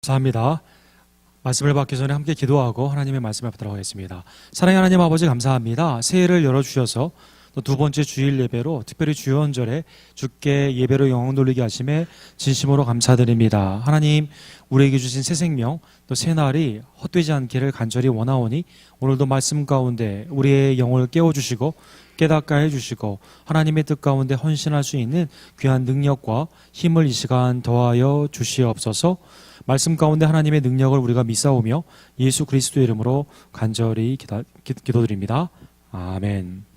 감사합니다. 말씀을 받기 전에 함께 기도하고 하나님의 말씀을 받도록 하겠습니다. 사랑의 하나님 아버지 감사합니다. 새해를 열어주셔서 또 두 번째 주일 예배로 특별히 주연절에 주께 예배로 영광 돌리게 하심에 진심으로 감사드립니다. 하나님 우리에게 주신 새 생명 또 새 날이 헛되지 않기를 간절히 원하오니 오늘도 말씀 가운데 우리의 영을 깨워주시고 깨닫게 해주시고 하나님의 뜻 가운데 헌신할 수 있는 귀한 능력과 힘을 이 시간 더하여 주시옵소서. 말씀 가운데 하나님의 능력을 우리가 믿사오며 예수 그리스도의 이름으로 간절히 기도드립니다. 아멘.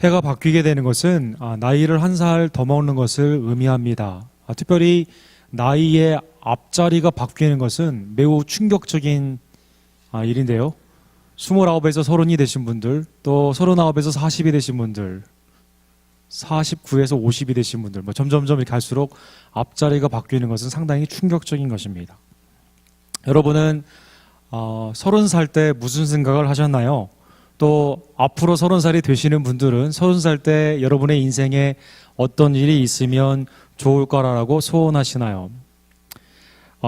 해가 바뀌게 되는 것은 나이를 한 살 더 먹는 것을 의미합니다. 특별히 나이의 앞자리가 바뀌는 것은 매우 충격적인 일인데요. 29에서 30이 되신 분들, 또 39에서 40이 되신 분들, 49에서 50이 되신 분들, 점점점 이렇게 갈수록 앞자리가 바뀌는 것은 상당히 충격적인 것입니다. 여러분은 30살 때 무슨 생각을 하셨나요? 또 앞으로 30살이 되시는 분들은 30살 때 여러분의 인생에 어떤 일이 있으면 좋을 거라고 소원하시나요?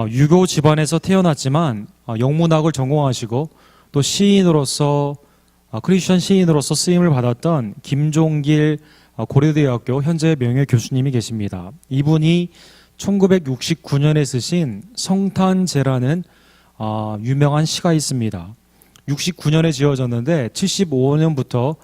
유교 집안에서 태어났지만 영문학을 전공하시고 또 시인으로서 크리스천 시인으로서 쓰임을 받았던 김종길 고려대학교 현재 명예 교수님이 계십니다. 이분이 1969년에 쓰신 성탄제라는 유명한 시가 있습니다. 69년에 지어졌는데 75년부터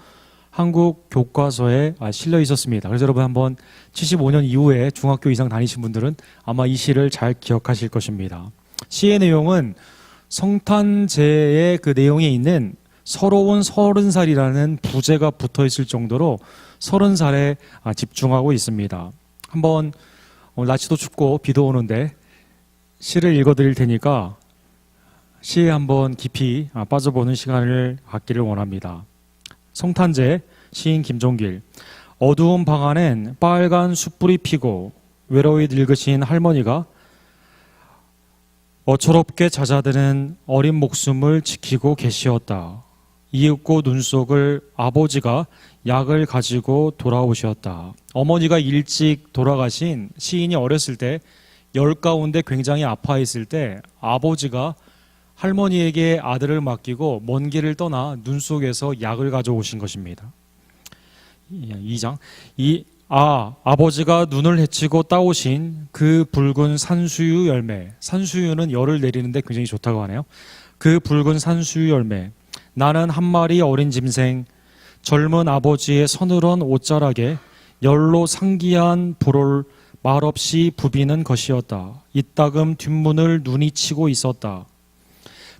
한국 교과서에 실려 있었습니다. 그래서 여러분 한번 75년 이후에 중학교 이상 다니신 분들은 아마 이 시를 잘 기억하실 것입니다. 시의 내용은 성탄제의 그 내용에 있는 서러운 30살이라는 부제가 붙어 있을 정도로 30살에 집중하고 있습니다. 한번 날씨도 춥고 비도 오는데 시를 읽어드릴 테니까 시에 한번 깊이 빠져보는 시간을 갖기를 원합니다. 성탄제, 시인 김종길. 어두운 방 안엔 빨간 숯불이 피고 외로이 늙으신 할머니가 어처롭게 잦아드는 어린 목숨을 지키고 계시었다. 이윽고 눈 속을 아버지가 약을 가지고 돌아오셨다. 어머니가 일찍 돌아가신 시인이 어렸을 때 열 가운데 굉장히 아파했을 때 아버지가 할머니에게 아들을 맡기고 먼 길을 떠나 눈 속에서 약을 가져오신 것입니다. 2장. 아버지가 눈을 헤치고 따오신 그 붉은 산수유 열매. 산수유는 열을 내리는데 굉장히 좋다고 하네요. 그 붉은 산수유 열매. 나는 한 마리 어린 짐승, 젊은 아버지의 서늘한 옷자락에 열로 상기한 불을 말없이 부비는 것이었다. 이따금 뒷문을 눈이 치고 있었다.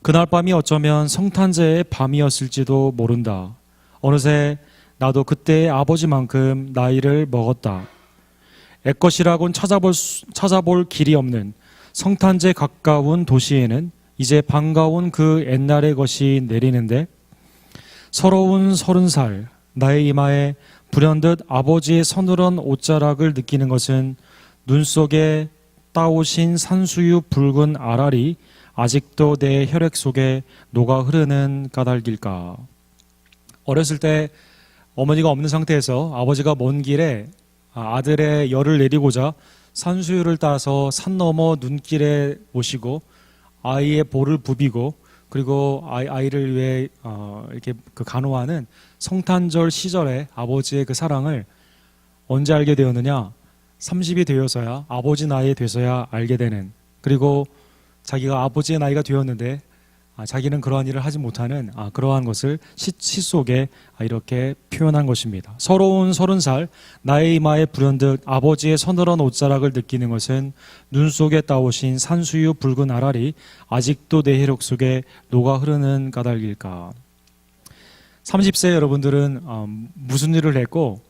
그날 밤이 어쩌면 성탄제의 밤이었을지도 모른다. 어느새 나도 그때의 아버지만큼 나이를 먹었다. 애것이라곤 찾아볼 길이 없는 성탄제 가까운 도시에는 이제 반가운 그 옛날의 것이 내리는데 서러운 30살 나의 이마에 불현듯 아버지의 서늘한 옷자락을 느끼는 것은 눈 속에 따오신 산수유 붉은 알알이 아직도 내 혈액 속에 녹아 흐르는 까닭일까. 어렸을 때 어머니가 없는 상태에서 아버지가 먼 길에 아들의 열을 내리고자 산수유를 따서 산 너머 눈길에 오시고 아이의 볼을 부비고 그리고 아이를 위해 이렇게 그 간호하는 성탄절 시절에 아버지의 그 사랑을 언제 알게 되었느냐? 30이 되어서야 아버지 나이에 돼서야 알게 되는, 그리고 자기가 아버지의 나이가 되었는데 자기는 그러한 일을 하지 못하는 그러한 것을 시 속에 이렇게 표현한 것입니다. 서러운 30살 나의 이마에 불현듯 아버지의 서늘한 옷자락을 느끼는 것은 눈 속에 따오신 산수유 붉은 알알이 아직도 내 혈액 속에 녹아 흐르는 까닭일까. 30세 여러분들은 무슨 일을 했고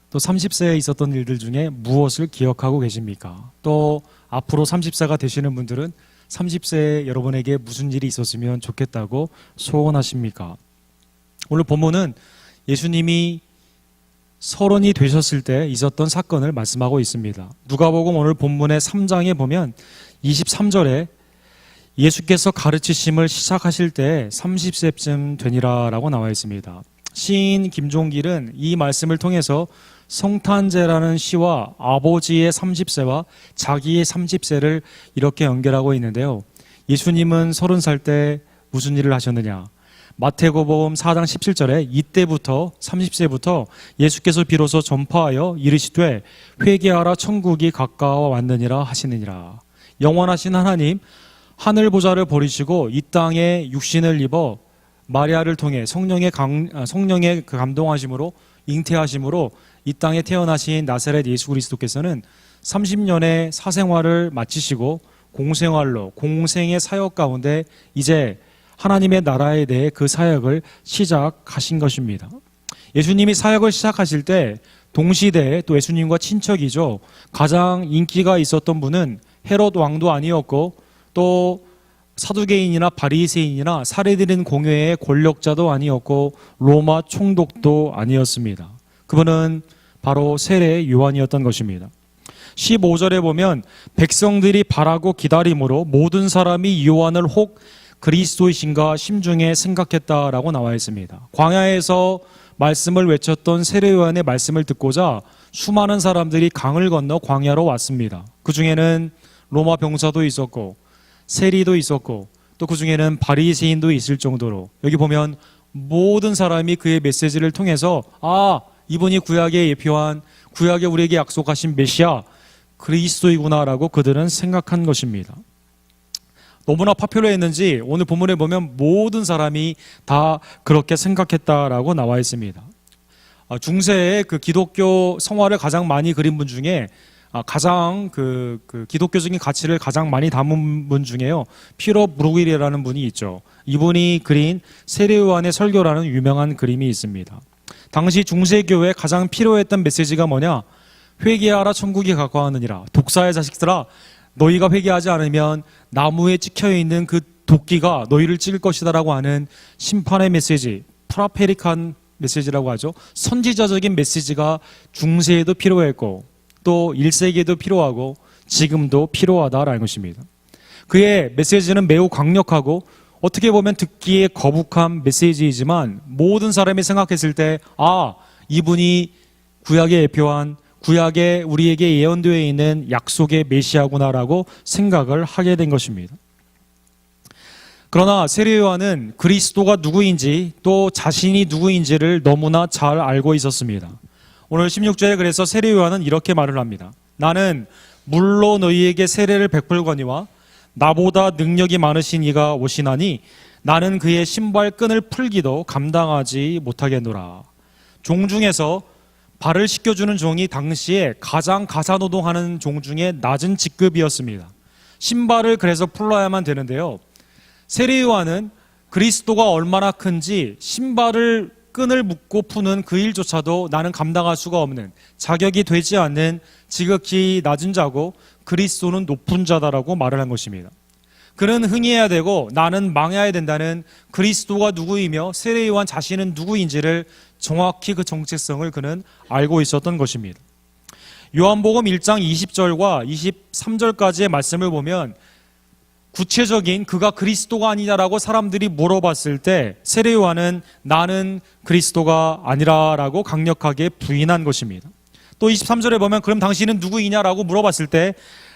또 30세에 있었던 일들 중에 무엇을 기억하고 계십니까? 또 앞으로 30세가 되시는 분들은 30세에 여러분에게 무슨 일이 있었으면 좋겠다고 소원하십니까? 오늘 본문은 예수님이 30이 되셨을 때 있었던 사건을 말씀하고 있습니다. 누가복음 오늘 본문의 3장에 보면 23절에 예수께서 가르치심을 시작하실 때 30세쯤 되니라 라고 나와 있습니다. 시인 김종길은 이 말씀을 통해서 성탄제라는 시와 아버지의 30세와 자기의 30세를 이렇게 연결하고 있는데요. 예수님은 30살 때 무슨 일을 하셨느냐? 마태복음 4장 17절에 이때부터 30세부터 예수께서 비로소 전파하여 이르시되 회개하라 천국이 가까워 왔느니라 하시느니라. 영원하신 하나님, 하늘 보좌를 버리시고 이 땅에 육신을 입어 마리아를 통해 성령의 그 감동하심으로 잉태하심으로 이 땅에 태어나신 나사렛 예수 그리스도께서는 30년의 사생활을 마치시고 공생활로 공생의 사역 가운데 이제 하나님의 나라에 대해 그 사역을 시작하신 것입니다. 예수님이 사역을 시작하실 때 동시대에 또 예수님과 친척이죠. 가장 인기가 있었던 분은 헤롯 왕도 아니었고 또 사두개인이나 바리새인이나 살해드린 공회의 권력자도 아니었고 로마 총독도 아니었습니다. 그분은 바로 세례 요한이었던 것입니다. 15절에 보면 백성들이 바라고 기다림으로 모든 사람이 요한을 혹 그리스도이신가 심중에 생각했다라고 나와 있습니다. 광야에서 말씀을 외쳤던 세례 요한의 말씀을 듣고자 수많은 사람들이 강을 건너 광야로 왔습니다. 그 중에는 로마 병사도 있었고 세리도 있었고 또 그 중에는 바리새인도 있을 정도로 여기 보면 모든 사람이 그의 메시지를 통해서 이분이 구약에 예표한 구약에 우리에게 약속하신 메시아 그리스도이구나라고 그들은 생각한 것입니다. 너무나 파퓰러했는지 오늘 본문에 보면 모든 사람이 다 그렇게 생각했다라고 나와 있습니다. 중세의 그 기독교 성화를 가장 많이 그린 분 중에 가장 그 기독교적인 가치를 가장 많이 담은 분 중에요. 피러 브루길이라는 분이 있죠. 이분이 그린 세례 요한의 설교라는 유명한 그림이 있습니다. 당시 중세교회에 가장 필요했던 메시지가 뭐냐? 회개하라 천국이 가까웠느니라. 독사의 자식들아 너희가 회개하지 않으면 나무에 찍혀있는 그 도끼가 너희를 찔 것이다라고 하는 심판의 메시지, 프라페릭한 메시지라고 하죠. 선지자적인 메시지가 중세에도 필요했고 또 1세기에도 필요하고 지금도 필요하다라는 것입니다. 그의 메시지는 매우 강력하고 어떻게 보면 듣기에 거북한 메시지이지만 모든 사람이 생각했을 때 이분이 구약에 예표한 구약에 우리에게 예언되어 있는 약속의 메시아구나라고 생각을 하게 된 것입니다. 그러나 세례 요한은 그리스도가 누구인지 또 자신이 누구인지를 너무나 잘 알고 있었습니다. 오늘 16절에 그래서 세례 요한은 이렇게 말을 합니다. 나는 물로 너희에게 세례를 베풀거니와 나보다 능력이 많으신 이가 오시나니 나는 그의 신발끈을 풀기도 감당하지 못하겠노라. 종 중에서 발을 씻겨주는 종이 당시에 가장 가사노동하는 종 중에 낮은 직급이었습니다. 신발을 그래서 풀어야만 되는데요. 세례 요한은 그리스도가 얼마나 큰지 신발을 끈을 묶고 푸는 그 일조차도 나는 감당할 수가 없는 자격이 되지 않는 지극히 낮은 자고 그리스도는 높은 자다라고 말을 한 것입니다. 그는 흥해야 되고 나는 망해야 된다는 그리스도가 누구이며 세례 요한 자신은 누구인지를 정확히 그 정체성을 그는 알고 있었던 것입니다. 요한복음 1장 20절과 23절까지의 말씀을 보면 구체적인 그가 그리스도가 아니냐라고 사람들이 물어봤을 때 세례 요한은 나는 그리스도가 아니라라고 강력하게 부인한 것입니다. 또 23절에 보면 그럼 당신은 누구이냐라고 물어봤을 때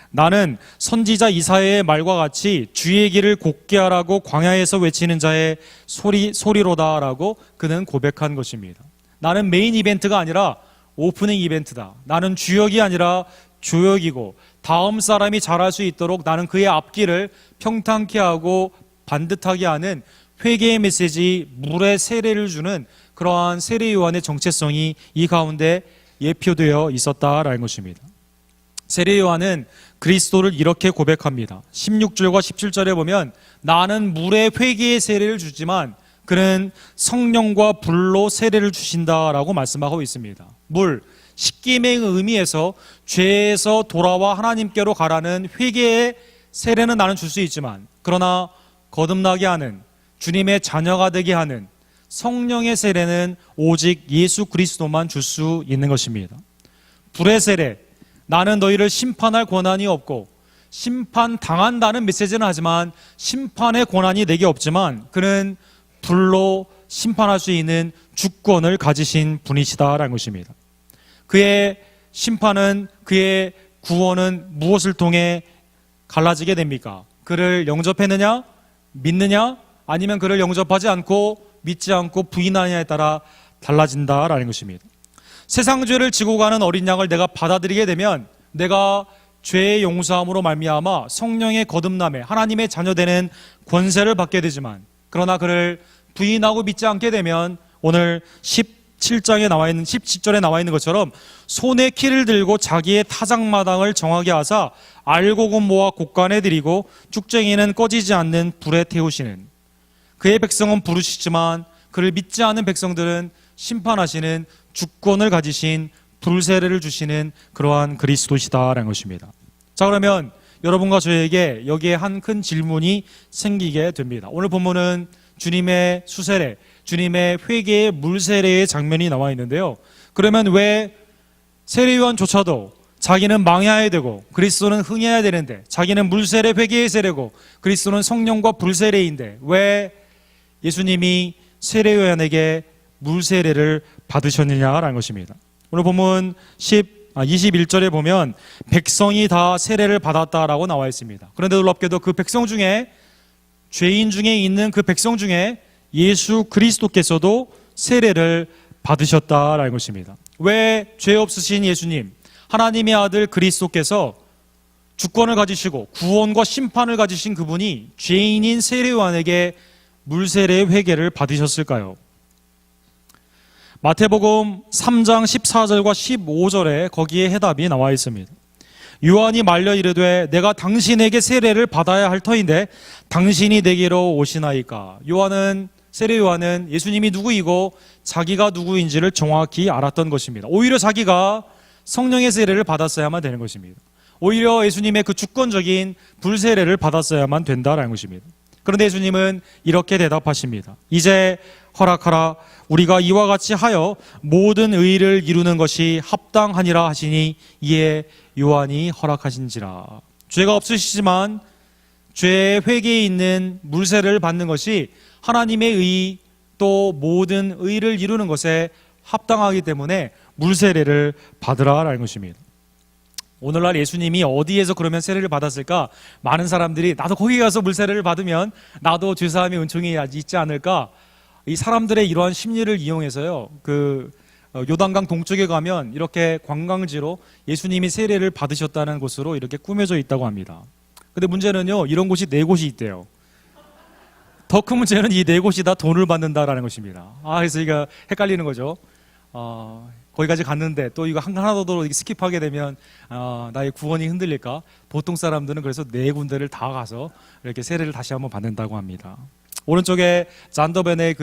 나는 선지자 이사야의 말과 같이 주의 길을 곧게 하라고 광야에서 외치는 자의 소리로다라고 그는 고백한 것입니다. 나는 메인 이벤트가 아니라 오프닝 이벤트다. 나는 주역이 아니라 조역이고 다음 사람이 잘할 수 있도록 나는 그의 앞길을 평탄케 하고 반듯하게 하는 회개의 메시지, 물의 세례를 주는 그러한 세례 요한의 정체성이 이 가운데 예표되어 있었다라는 것입니다. 세례 요한은 그리스도를 이렇게 고백합니다. 16절과 17절에 보면 나는 물에 회개의 세례를 주지만 그는 성령과 불로 세례를 주신다라고 말씀하고 있습니다. 물, 씻김의 의미에서 죄에서 돌아와 하나님께로 가라는 회개의 세례는 나는 줄 수 있지만 그러나 거듭나게 하는 주님의 자녀가 되게 하는 성령의 세례는 오직 예수 그리스도만 줄 수 있는 것입니다. 불의 세례, 나는 너희를 심판할 권한이 없고 심판당한다는 메시지는 하지만 심판의 권한이 내게 없지만 그는 불로 심판할 수 있는 주권을 가지신 분이시다라는 것입니다. 그의 심판은, 그의 구원은 무엇을 통해 갈라지게 됩니까? 그를 영접했느냐, 믿느냐, 아니면 그를 영접하지 않고 믿지 않고 부인하느냐에 따라 달라진다라는 것입니다. 세상 죄를 지고 가는 어린 양을 내가 받아들이게 되면 내가 죄의 용서함으로 말미암아 성령의 거듭남에 하나님의 자녀되는 권세를 받게 되지만, 그러나 그를 부인하고 믿지 않게 되면 오늘 17절에 나와 있는 것처럼 손에 키를 들고 자기의 타작마당을 정하게 하사 알곡은 모아 곡간에 들이고 쭉쟁이는 꺼지지 않는 불에 태우시는, 그의 백성은 부르시지만 그를 믿지 않은 백성들은 심판하시는 주권을 가지신 불세례를 주시는 그러한 그리스도시다라는 것입니다. 자, 그러면 여러분과 저에게 여기에 한 큰 질문이 생기게 됩니다. 오늘 본문은 주님의 수세례, 주님의 회개의 물세례의 장면이 나와 있는데요. 그러면 왜 세례요한조차도 자기는 망해야 되고 그리스도는 흥해야 되는데, 자기는 물세례 회개의 세례고 그리스도는 성령과 불세례인데 왜 예수님이 세례요한에게 물세례를 받으셨느냐라는 것입니다. 오늘 본문 21절에 보면 백성이 다 세례를 받았다라고 나와 있습니다. 그런데 놀랍게도 그 백성 중에, 죄인 중에 있는 그 백성 중에 예수 그리스도께서도 세례를 받으셨다라는 것입니다. 왜 죄 없으신 예수님, 하나님의 아들 그리스도께서 주권을 가지시고 구원과 심판을 가지신 그분이 죄인인 세례요한에게 물세례의 회개를 받으셨을까요? 마태복음 3장 14절과 15절에 거기에 해답이 나와 있습니다. 요한이 말려 이르되 내가 당신에게 세례를 받아야 할 터인데 당신이 내게로 오시나이까. 세례 요한은 예수님이 누구이고 자기가 누구인지를 정확히 알았던 것입니다. 오히려 자기가 성령의 세례를 받았어야만 되는 것입니다. 오히려 예수님의 그 주권적인 불세례를 받았어야만 된다라는 것입니다. 그런데 예수님은 이렇게 대답하십니다. 이제 허락하라. 우리가 이와 같이 하여 모든 의를 이루는 것이 합당하니라 하시니 이에 요한이 허락하신지라. 죄가 없으시지만 죄의 회개에 있는 물세례를 받는 것이 하나님의 의, 또 모든 의를 이루는 것에 합당하기 때문에 물세례를 받으라라는 것입니다. 오늘날 예수님이 어디에서 그러면 세례를 받았을까? 많은 사람들이 나도 거기 가서 물세례를 받으면 나도 죄사함의 은총이 있지 않을까? 이 사람들의 이러한 심리를 이용해서요, 요단강 동쪽에 가면 이렇게 관광지로 예수님이 세례를 받으셨다는 곳으로 이렇게 꾸며져 있다고 합니다. 근데 문제는요, 이런 곳이 4곳이 있대요. 더 큰 문제는 이 4곳이 다 돈을 받는다라는 것입니다. 그래서 이거 헷갈리는 거죠. 거기까지 갔는데 또 이거 하나도 스킵하게 되면 나의 구원이 흔들릴까? 보통 사람들은 그래서 4군데를 다 가서 이렇게 세례를 다시 한번 받는다고 합니다. 오른쪽에 잔더벤의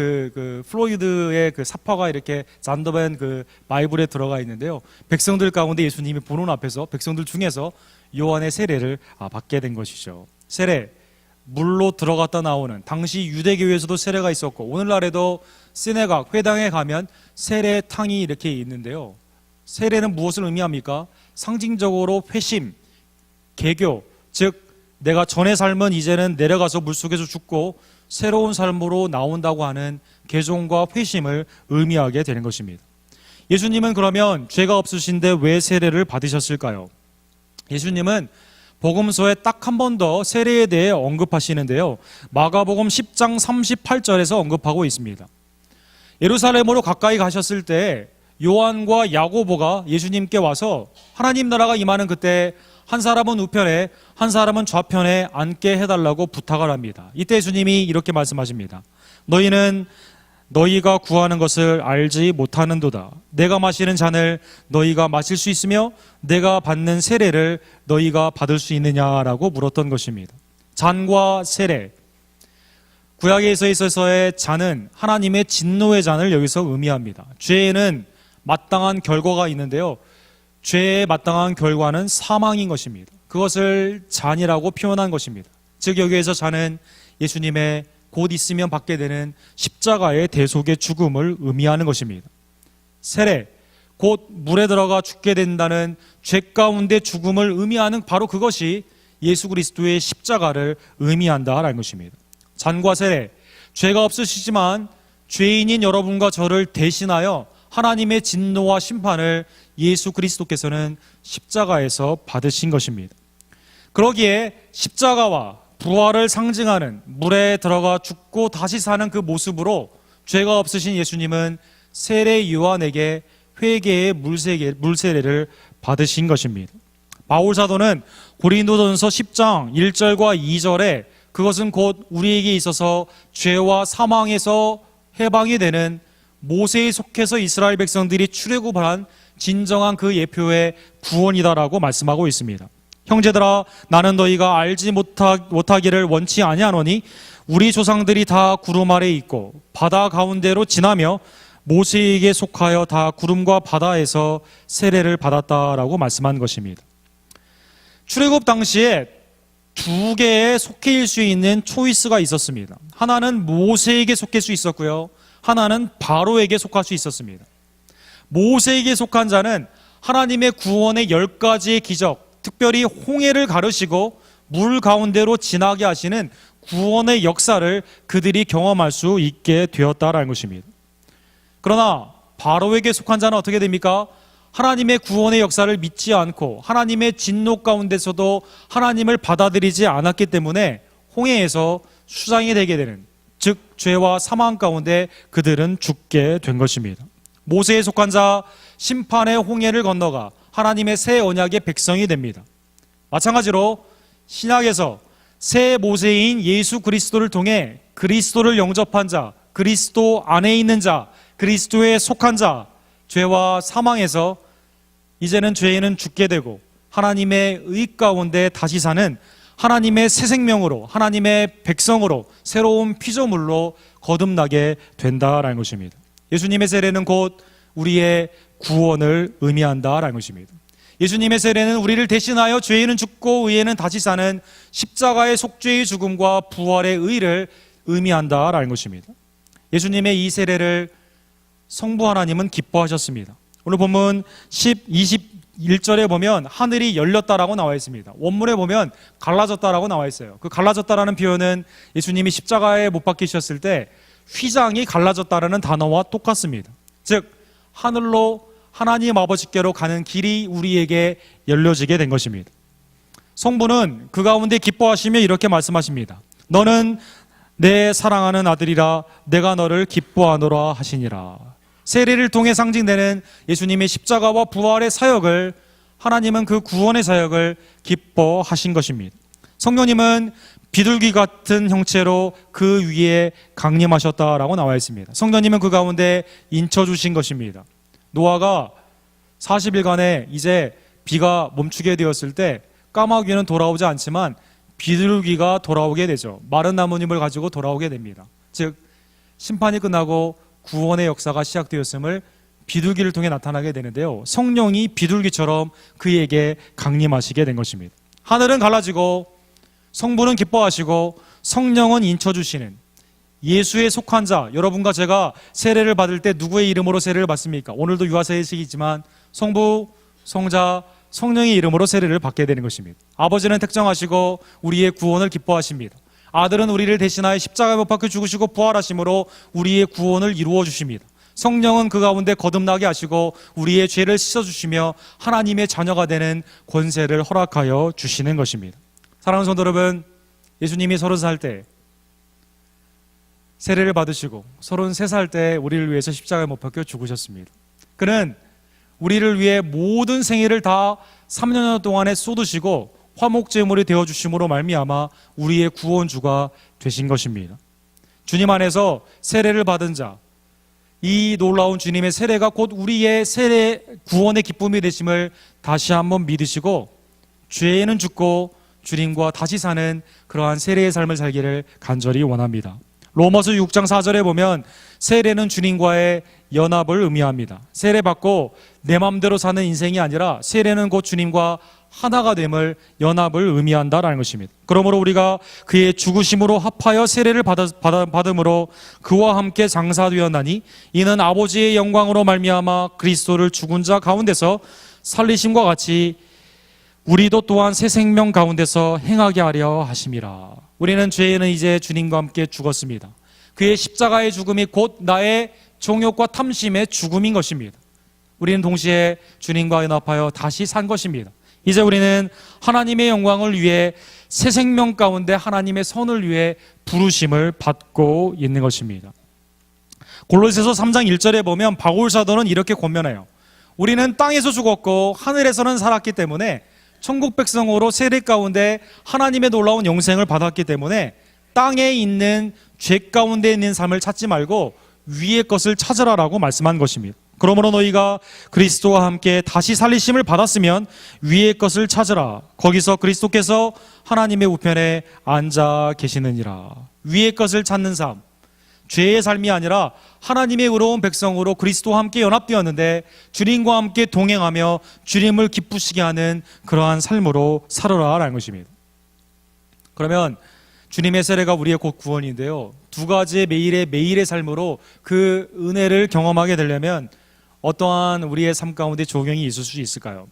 플로이드의 그 사파가 이렇게 잔더벤 바이블에 들어가 있는데요. 백성들 가운데 예수님이 보는 앞에서 백성들 중에서 요한의 세례를 받게 된 것이죠. 세례, 물로 들어갔다 나오는, 당시 유대교회에서도 세례가 있었고 오늘날에도 시내각, 회당에 가면 세례탕이 이렇게 있는데요. 세례는 무엇을 의미합니까? 상징적으로 회심, 개교, 즉 내가 전에 삶은 이제는 내려가서 물속에서 죽고 새로운 삶으로 나온다고 하는 개종과 회심을 의미하게 되는 것입니다. 예수님은 그러면 죄가 없으신데 왜 세례를 받으셨을까요? 예수님은 복음서에 딱 한 번 더 세례에 대해 언급하시는데요. 마가복음 10장 38절에서 언급하고 있습니다. 예루살렘으로 가까이 가셨을 때 요한과 야고보가 예수님께 와서 하나님 나라가 임하는 그때 한 사람은 우편에 한 사람은 좌편에 앉게 해달라고 부탁을 합니다. 이때 예수님이 이렇게 말씀하십니다. 너희는 너희가 구하는 것을 알지 못하는도다. 내가 마시는 잔을 너희가 마실 수 있으며 내가 받는 세례를 너희가 받을 수 있느냐라고 물었던 것입니다. 잔과 세례, 구약에 있어서의 잔은 하나님의 진노의 잔을 여기서 의미합니다. 죄에는 마땅한 결과가 있는데요, 죄의 마땅한 결과는 사망인 것입니다. 그것을 잔이라고 표현한 것입니다. 즉 여기에서 잔은 예수님의 곧 있으면 받게 되는 십자가의 대속의 죽음을 의미하는 것입니다. 세례, 곧 물에 들어가 죽게 된다는 죄 가운데 죽음을 의미하는 바로 그것이 예수 그리스도의 십자가를 의미한다라는 것입니다. 잔과 세례, 죄가 없으시지만 죄인인 여러분과 저를 대신하여 하나님의 진노와 심판을 예수 그리스도께서는 십자가에서 받으신 것입니다. 그러기에 십자가와 부활을 상징하는 물에 들어가 죽고 다시 사는 그 모습으로 죄가 없으신 예수님은 세례 요한에게 회개의 물세례를 받으신 것입니다. 바울 사도는 고린도전서 10장 1절과 2절에 그것은 곧 우리에게 있어서 죄와 사망에서 해방이 되는 모세에 속해서 이스라엘 백성들이 출애굽한 진정한 그 예표의 구원이다라고 말씀하고 있습니다. 형제들아, 나는 너희가 알지 못하기를 원치 아니하노니 우리 조상들이 다 구름 아래 있고 바다 가운데로 지나며 모세에게 속하여 다 구름과 바다에서 세례를 받았다라고 말씀한 것입니다. 출애굽 당시에 두 개의 속해일 수 있는 초이스가 있었습니다. 하나는 모세에게 속할 수 있었고요, 하나는 바로에게 속할 수 있었습니다. 모세에게 속한 자는 하나님의 구원의 10가지의 기적, 특별히 홍해를 가르시고 물 가운데로 지나게 하시는 구원의 역사를 그들이 경험할 수 있게 되었다라는 것입니다. 그러나 바로에게 속한 자는 어떻게 됩니까? 하나님의 구원의 역사를 믿지 않고 하나님의 진노 가운데서도 하나님을 받아들이지 않았기 때문에 홍해에서 수장이 되게 되는, 즉 죄와 사망 가운데 그들은 죽게 된 것입니다. 모세에 속한 자, 심판의 홍해를 건너가 하나님의 새 언약의 백성이 됩니다. 마찬가지로 신약에서 새 모세인 예수 그리스도를 통해 그리스도를 영접한 자, 그리스도 안에 있는 자, 그리스도에 속한 자, 죄와 사망에서 이제는 죄인은 죽게 되고 하나님의 의 가운데 다시 사는 하나님의 새 생명으로, 하나님의 백성으로, 새로운 피조물로 거듭나게 된다라는 것입니다. 예수님의 세례는 곧 우리의 구원을 의미한다라는 것입니다. 예수님의 세례는 우리를 대신하여 죄인은 죽고 의인은 다시 사는 십자가의 속죄의 죽음과 부활의 의를 의미한다라는 것입니다. 예수님의 이 세례를 성부 하나님은 기뻐하셨습니다. 오늘 본문 21절에 보면 하늘이 열렸다라고 나와 있습니다. 원문에 보면 갈라졌다라고 나와 있어요. 그 갈라졌다라는 표현은 예수님이 십자가에 못 박히셨을 때 휘장이 갈라졌다라는 단어와 똑같습니다. 즉 하늘로 하나님 아버지께로 가는 길이 우리에게 열려지게 된 것입니다. 성부는 그 가운데 기뻐하시며 이렇게 말씀하십니다. 너는 내 사랑하는 아들이라, 내가 너를 기뻐하노라 하시니라. 세례를 통해 상징되는 예수님의 십자가와 부활의 사역을, 하나님은 그 구원의 사역을 기뻐하신 것입니다. 성령님은 비둘기 같은 형체로 그 위에 강림하셨다라고 나와 있습니다. 성령님은 그 가운데 인쳐주신 것입니다. 노아가 40일간에 이제 비가 멈추게 되었을 때 까마귀는 돌아오지 않지만 비둘기가 돌아오게 되죠. 마른 나뭇잎을 가지고 돌아오게 됩니다. 즉 심판이 끝나고 구원의 역사가 시작되었음을 비둘기를 통해 나타나게 되는데요, 성령이 비둘기처럼 그에게 강림하시게 된 것입니다. 하늘은 갈라지고 성부는 기뻐하시고 성령은 인쳐주시는 예수에 속한 자, 여러분과 제가 세례를 받을 때 누구의 이름으로 세례를 받습니까? 오늘도 유아세례식이지만 성부, 성자, 성령의 이름으로 세례를 받게 되는 것입니다. 아버지는 택정하시고 우리의 구원을 기뻐하십니다. 아들은 우리를 대신하여 십자가에 못 박혀 죽으시고 부활하심으로 우리의 구원을 이루어 주십니다. 성령은 그 가운데 거듭나게 하시고 우리의 죄를 씻어주시며 하나님의 자녀가 되는 권세를 허락하여 주시는 것입니다. 사랑하는 성도 여러분, 예수님이 30살 때 세례를 받으시고 33살 때 우리를 위해서 십자가에 못 박혀 죽으셨습니다. 그는 우리를 위해 모든 생애를 다 3년 동안에 쏟으시고 화목제물이 되어주심으로 말미암아 우리의 구원주가 되신 것입니다. 주님 안에서 세례를 받은 자, 이 놀라운 주님의 세례가 곧 우리의 세례 구원의 기쁨이 되심을 다시 한번 믿으시고 죄에는 죽고 주님과 다시 사는 그러한 세례의 삶을 살기를 간절히 원합니다. 로마서 6장 4절에 보면 세례는 주님과의 연합을 의미합니다. 세례받고 내 마음대로 사는 인생이 아니라 세례는 곧 주님과 하나가 됨을, 연합을 의미한다라는 것입니다. 그러므로 우리가 그의 죽으심으로 합하여 세례를 받음으로 그와 함께 장사되었나니 이는 아버지의 영광으로 말미암아 그리스도를 죽은 자 가운데서 살리심과 같이 우리도 또한 새 생명 가운데서 행하게 하려 하심이라. 우리는 죄에는 이제 주님과 함께 죽었습니다. 그의 십자가의 죽음이 곧 나의 정욕과 탐심의 죽음인 것입니다. 우리는 동시에 주님과 연합하여 다시 산 것입니다. 이제 우리는 하나님의 영광을 위해 새 생명 가운데 하나님의 선을 위해 부르심을 받고 있는 것입니다. 골로새서 3장 1절에 보면 바울 사도는 이렇게 권면해요. 우리는 땅에서 죽었고 하늘에서는 살았기 때문에 천국 백성으로 세례 가운데 하나님의 놀라운 영생을 받았기 때문에 땅에 있는 죄 가운데 있는 삶을 찾지 말고 위의 것을 찾으라라고 말씀한 것입니다. 그러므로 너희가 그리스도와 함께 다시 살리심을 받았으면 위의 것을 찾으라. 거기서 그리스도께서 하나님의 우편에 앉아 계시느니라. 위의 것을 찾는 삶, 죄의 삶이 아니라 하나님의 의로운 백성으로 그리스도와 함께 연합되었는데 주님과 함께 동행하며 주님을 기쁘시게 하는 그러한 삶으로 살아라라는 것입니다. 그러면 주님의 세례가 우리의 곧 구원인데요, 두 가지의 매일의 삶으로 그 은혜를 경험하게 되려면 어떠한 우리의 삶 가운데 적용이 있을 수 있을까요?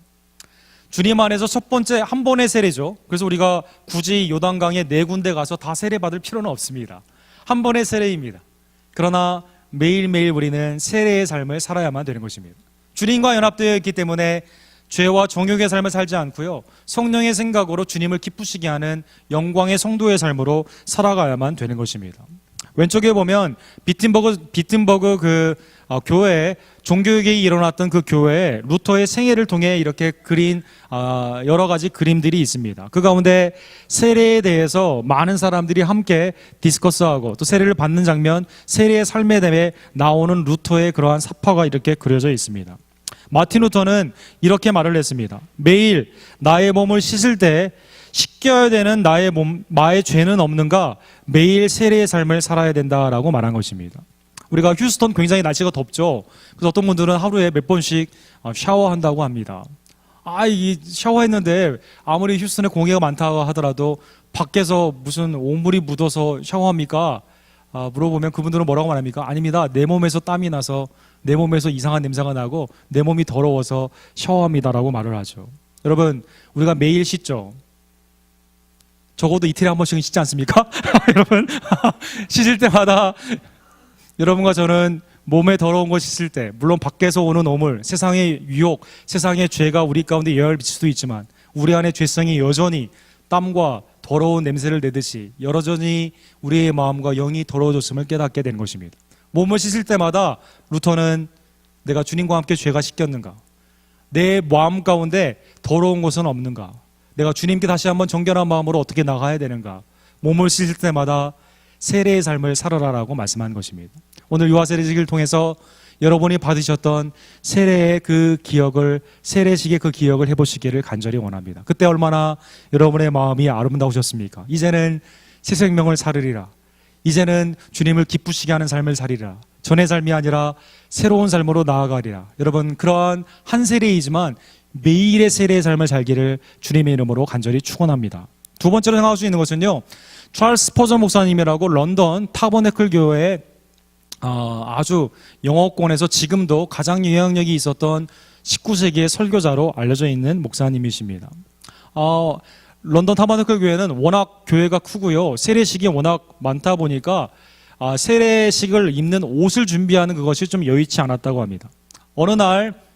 주님 안에서 첫 번째 한 번의 세례죠. 그래서 우리가 굳이 요단강에 4군데 가서 다 세례 받을 필요는 없습니다. 한 번의 세례입니다. 그러나 매일매일 우리는 세례의 삶을 살아야만 되는 것입니다. 주님과 연합되어 있기 때문에 죄와 정욕의 삶을 살지 않고요, 성령의 생각으로 주님을 기쁘시게 하는 영광의 성도의 삶으로 살아가야만 되는 것입니다. 왼쪽에 보면 비튼버그 교회에 종교개혁이 일어났던 그 교회에 루터의 생애를 통해 이렇게 그린 여러 가지 그림들이 있습니다. 그 가운데 세례에 대해서 많은 사람들이 함께 디스커스하고 또 세례를 받는 장면, 세례의 삶에 대해 나오는 루터의 그러한 사파가 이렇게 그려져 있습니다. 마틴 루터는 이렇게 말을 했습니다. 매일 나의 몸을 씻을 때 씻겨야 되는 나의 죄는 없는가? 매일 세례의 삶을 살아야 된다라고 말한 것입니다. 우리가 휴스턴 굉장히 날씨가 덥죠. 그래서 어떤 분들은 하루에 몇 번씩 샤워한다고 합니다. 이 샤워했는데 아무리 휴스턴에 공해가 많다고 하더라도 밖에서 무슨 오물이 묻어서 샤워합니까? 물어보면 그분들은 뭐라고 말합니까? 아닙니다. 내 몸에서 땀이 나서 내 몸에서 이상한 냄새가 나고 내 몸이 더러워서 샤워합니다라고 말을 하죠. 여러분, 우리가 매일 씻죠. 적어도 이틀에 한 번씩은 씻지 않습니까? 여러분, 씻을 때마다 여러분과 저는 몸에 더러운 거 씻을 때, 물론 밖에서 오는 오물, 세상의 유혹, 세상의 죄가 우리 가운데 영향을 미칠 수도 있지만 우리 안에 죄성이 여전히 땀과 더러운 냄새를 내듯이 여전히 우리의 마음과 영이 더러워졌음을 깨닫게 되는 것입니다. 몸을 씻을 때마다 루터는 내가 주님과 함께 죄가 씻겼는가? 내 마음 가운데 더러운 것은 없는가? 내가 주님께 다시 한번 정결한 마음으로 어떻게 나가야 되는가? 몸을 씻을 때마다 세례의 삶을 살아라라고 말씀한 것입니다. 오늘 유아세례식을 통해서 여러분이 받으셨던 세례의 그 기억을, 세례식의 그 기억을 해보시기를 간절히 원합니다. 그때 얼마나 여러분의 마음이 아름다우셨습니까? 이제는 새 생명을 살으리라. 이제는 주님을 기쁘시게 하는 삶을 살리라. 전의 삶이 아니라 새로운 삶으로 나아가리라. 여러분, 그러한 한 세례이지만 매일의 세례의 삶을 살기를 주님의 이름으로 간절히 축원합니다. 두 번째로 생각할 수 있는 것은요, 찰스 스퍼전 목사님이라고 런던 타버네클 교회에 아주 영어권에서 지금도 가장 영향력이 있었던 19세기의 설교자로 알려져 있는 목사님이십니다. 런던 타버네클 교회는 워낙 교회가 크고요, 세례식이 워낙 많다 보니까 세례식을 입는 옷을 준비하는 그것이 좀 여의치 않았다고 합니다. 어느 날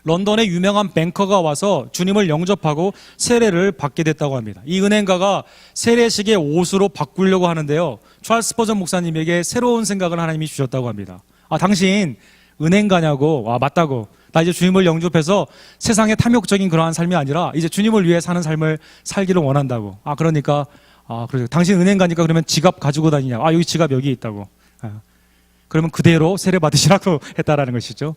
런던의 유명한 뱅커가 와서 주님을 영접하고 세례를 받게 됐다고 합니다. 이 은행가가 세례식의 옷으로 바꾸려고 하는데요, 찰스 스퍼전 목사님에게 새로운 생각을 하나님이 주셨다고 합니다. 당신 은행가냐고? 맞다고. 나 이제 주님을 영접해서 세상의 탐욕적인 그러한 삶이 아니라 이제 주님을 위해 사는 삶을 살기를 원한다고. 그러니까 그래서 당신 은행가니까 그러면 지갑 가지고 다니냐? 여기 지갑 여기 있다고. 그러면 그대로 세례 받으시라고 했다라는 것이죠.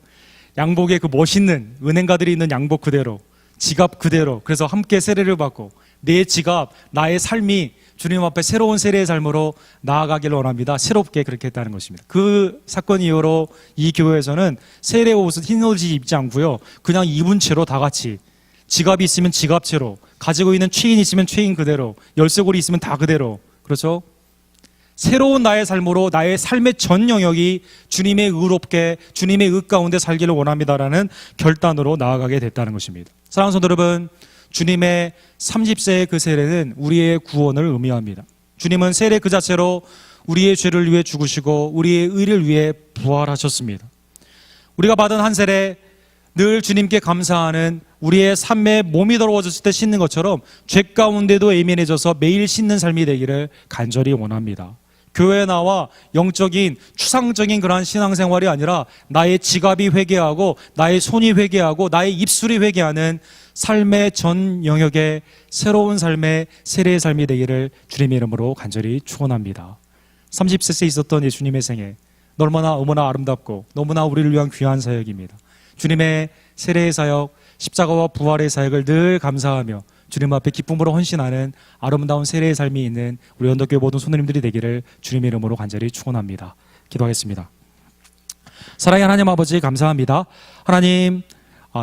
양복에 그 멋있는 은행가들이 있는 양복 그대로, 지갑 그대로, 그래서 함께 세례를 받고 내 지갑, 나의 삶이 주님 앞에 새로운 세례의 삶으로 나아가기를 원합니다. 새롭게 그렇게 했다는 것입니다. 그 사건 이후로 이 교회에서는 세례 옷을 흰 옷을 입지 않고요, 그냥 입은 채로 다 같이 지갑이 있으면 지갑채로, 가지고 있는 체인 있으면 체인 그대로, 열쇠고리 있으면 다 그대로, 그렇죠? 새로운 나의 삶으로 나의 삶의 전 영역이 주님의 의롭게, 주님의 의 가운데 살기를 원합니다라는 결단으로 나아가게 됐다는 것입니다. 사랑하는 성도 여러분, 주님의 30세의 그 세례는 우리의 구원을 의미합니다. 주님은 세례 그 자체로 우리의 죄를 위해 죽으시고 우리의 의를 위해 부활하셨습니다. 우리가 받은 한 세례, 늘 주님께 감사하는 우리의 삶에 몸이 더러워졌을 때 씻는 것처럼 죄 가운데도 예민해져서 매일 씻는 삶이 되기를 간절히 원합니다. 교회에 나와 영적인 추상적인 그러한 신앙생활이 아니라 나의 지갑이 회개하고 나의 손이 회개하고 나의 입술이 회개하는 삶의 전 영역의 새로운 삶의 세례의 삶이 되기를 주님의 이름으로 간절히 축원합니다. 30세 있었던 예수님의 생애, 너무나 아름답고 너무나 우리를 위한 귀한 사역입니다. 주님의 세례의 사역, 십자가와 부활의 사역을 늘 감사하며 주님 앞에 기쁨으로 헌신하는 아름다운 세례의 삶이 있는 우리 언덕교회 모든 손님들이 되기를 주님의 이름으로 간절히 축원합니다. 기도하겠습니다. 사랑의 하나님 아버지 감사합니다. 하나님,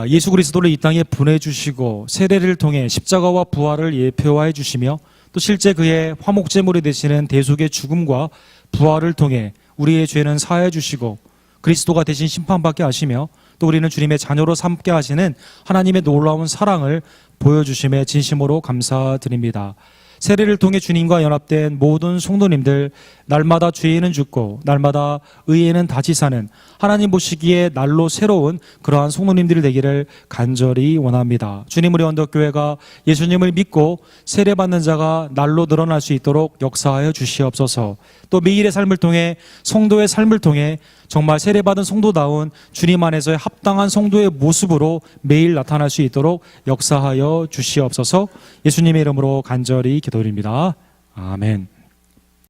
예수 그리스도를 이 땅에 보내주시고 세례를 통해 십자가와 부활을 예표화해 주시며 또 실제 그의 화목제물이 되시는 대속의 죽음과 부활을 통해 우리의 죄는 사해 주시고 그리스도가 대신 심판받게 하시며 또 우리는 주님의 자녀로 삼게 하시는 하나님의 놀라운 사랑을 보여주심에 진심으로 감사드립니다. 세례를 통해 주님과 연합된 모든 성도님들, 날마다 죄에는 죽고 날마다 의에는 다시 사는 하나님 보시기에 날로 새로운 그러한 성도님들이 되기를 간절히 원합니다. 주님, 우리 언덕교회가 예수님을 믿고 세례받는 자가 날로 늘어날 수 있도록 역사하여 주시옵소서. 또 매일의 삶을 통해 성도의 삶을 통해 정말 세례받은 성도다운 주님 안에서의 합당한 성도의 모습으로 매일 나타날 수 있도록 역사하여 주시옵소서. 예수님의 이름으로 간절히 기도드립니다. 아멘.